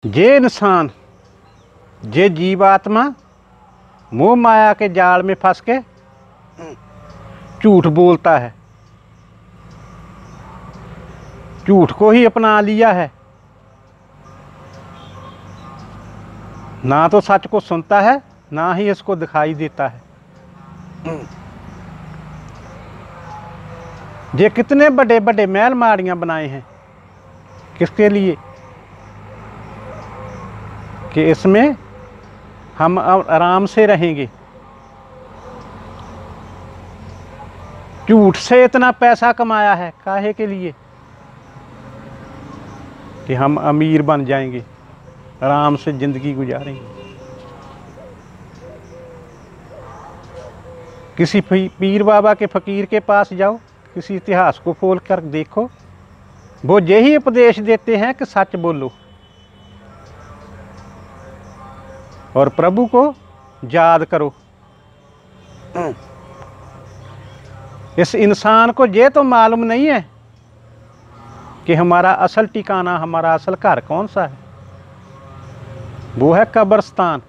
जे इंसान जे जीवात्मा मोह माया के जाल में फंस के झूठ बोलता है, झूठ को ही अपना लिया है, ना तो सच को सुनता है ना ही इसको दिखाई देता है। ये कितने बड़े बड़े महल माड़ियाँ बनाए हैं, किसके लिए? कि इसमें हम आराम से रहेंगे। झूठ से इतना पैसा कमाया है, काहे के लिए? कि हम अमीर बन जाएंगे, आराम से ज़िंदगी गुजारेंगे। किसी पीर बाबा के फ़कीर के पास जाओ, किसी इतिहास को खोल कर देखो, वो यही उपदेश देते हैं कि सच बोलो और प्रभु को याद करो। इस इंसान को ये तो मालूम नहीं है कि हमारा असल ठिकाना, हमारा असल घर कौन सा है। वो है कब्रिस्तान।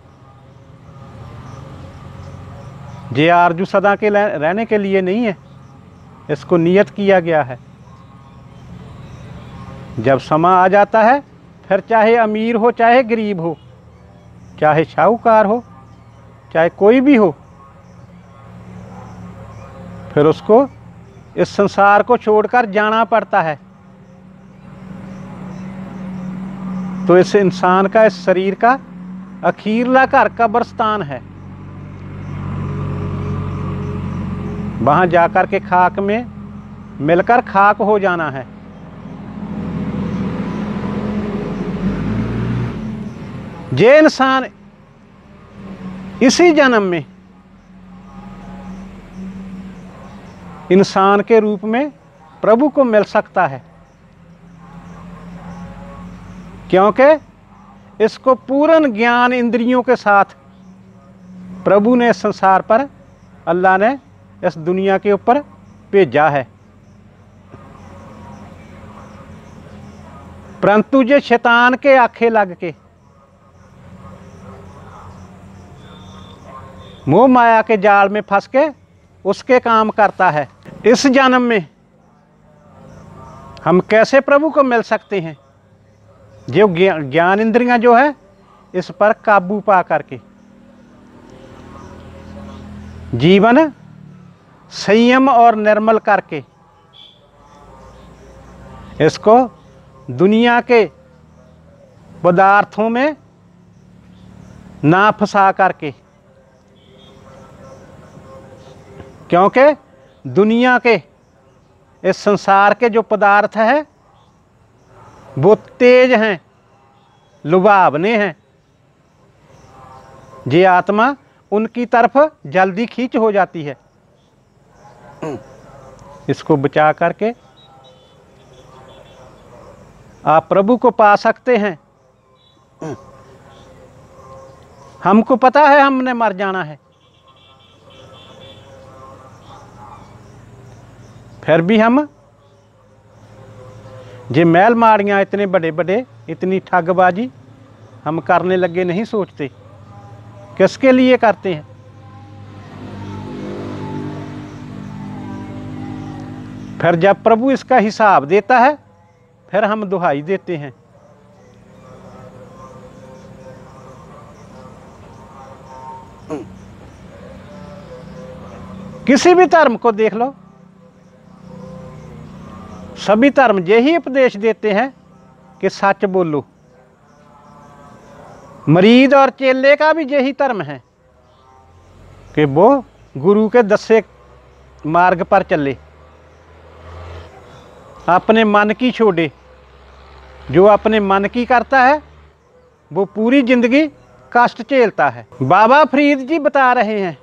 ये आरजू सदा के रहने के लिए नहीं है, इसको नियत किया गया है। जब समा आ जाता है, फिर चाहे अमीर हो चाहे गरीब हो, चाहे शाहूकार हो चाहे कोई भी हो, फिर उसको इस संसार को छोड़कर जाना पड़ता है। तो इस इंसान का, इस शरीर का अखीरला घर कब्रिस्तान है। वहां जाकर के खाक में मिलकर खाक हो जाना है। ये इंसान इसी जन्म में इंसान के रूप में प्रभु को मिल सकता है, क्योंकि इसको पूर्ण ज्ञान इंद्रियों के साथ प्रभु ने इस संसार पर, अल्लाह ने इस दुनिया के ऊपर भेजा है। परंतु ये शैतान के आखे लग के, मोह माया के जाल में फंस के उसके काम करता है। इस जन्म में हम कैसे प्रभु को मिल सकते हैं? जो ज्ञान इंद्रियां जो है, इस पर काबू पा करके जीवन संयम और निर्मल करके, इसको दुनिया के पदार्थों में ना फंसा करके, क्योंकि दुनिया के, इस संसार के जो पदार्थ हैं वो तेज हैं, लुभावने हैं। ये आत्मा उनकी तरफ जल्दी खींच हो जाती है। इसको बचा करके आप प्रभु को पा सकते हैं। हमको पता है हमने मर जाना है, फिर भी हम ये महल माड़ियाँ इतने बड़े बड़े, इतनी ठगबाजी हम करने लगे नहीं सोचते। किसके लिए करते हैं? फिर जब प्रभु इसका हिसाब देता है, फिर हम दुहाई देते हैं। किसी भी धर्म को देख लो, सभी धर्म यही उपदेश देते हैं कि सच बोलो। मरीद और चेले का भी यही धर्म है कि वो गुरु के दसे मार्ग पर चले, अपने मन की छोड़े। जो अपने मन की करता है वो पूरी जिंदगी कष्ट झेलता है। बाबा फरीद जी बता रहे हैं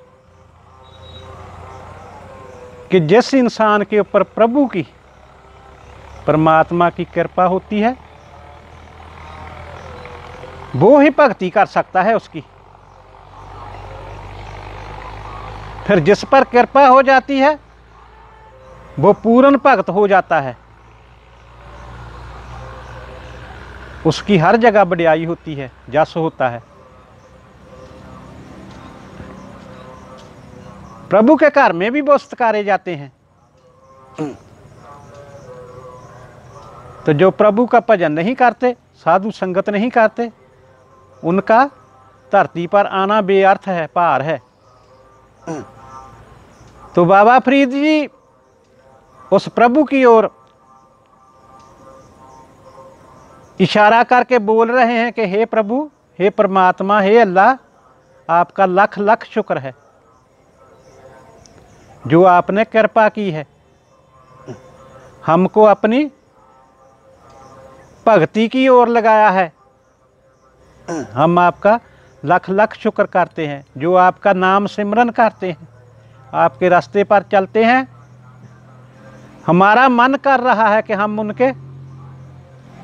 कि जिस इंसान के ऊपर प्रभु की, परमात्मा की कृपा होती है, वो ही भक्ति कर सकता है उसकी। फिर जिस पर कृपा हो जाती है वो पूर्ण भक्त हो जाता है। उसकी हर जगह बड़ाई होती है, जस होता है। प्रभु के घर में भी वो सत्कारे जाते हैं। तो जो प्रभु का भजन नहीं करते, साधु संगत नहीं करते, उनका धरती पर आना बेअर्थ है, भार है। तो बाबा फरीद जी उस प्रभु की ओर इशारा करके बोल रहे हैं कि हे प्रभु, हे परमात्मा, हे अल्लाह, आपका लख लख शुक्र है जो आपने कृपा की है, हमको अपनी भक्ति की ओर लगाया है। हम आपका लख लख शुक्र करते हैं जो आपका नाम सिमरन करते हैं, आपके रास्ते पर चलते हैं। हमारा मन कर रहा है कि हम उनके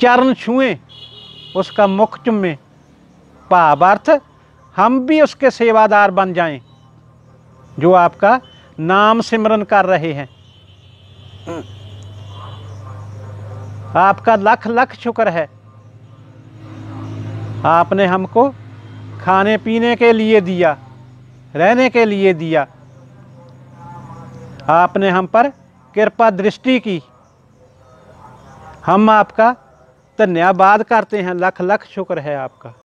चरण छुएं, उसका मुख चुमें, भावार्थ हम भी उसके सेवादार बन जाएं जो आपका नाम सिमरन कर रहे हैं। आपका लख लख शुक्र है, आपने हमको खाने पीने के लिए दिया, रहने के लिए दिया, आपने हम पर कृपा दृष्टि की। हम आपका धन्यवाद करते हैं, लख लख शुक्र है आपका।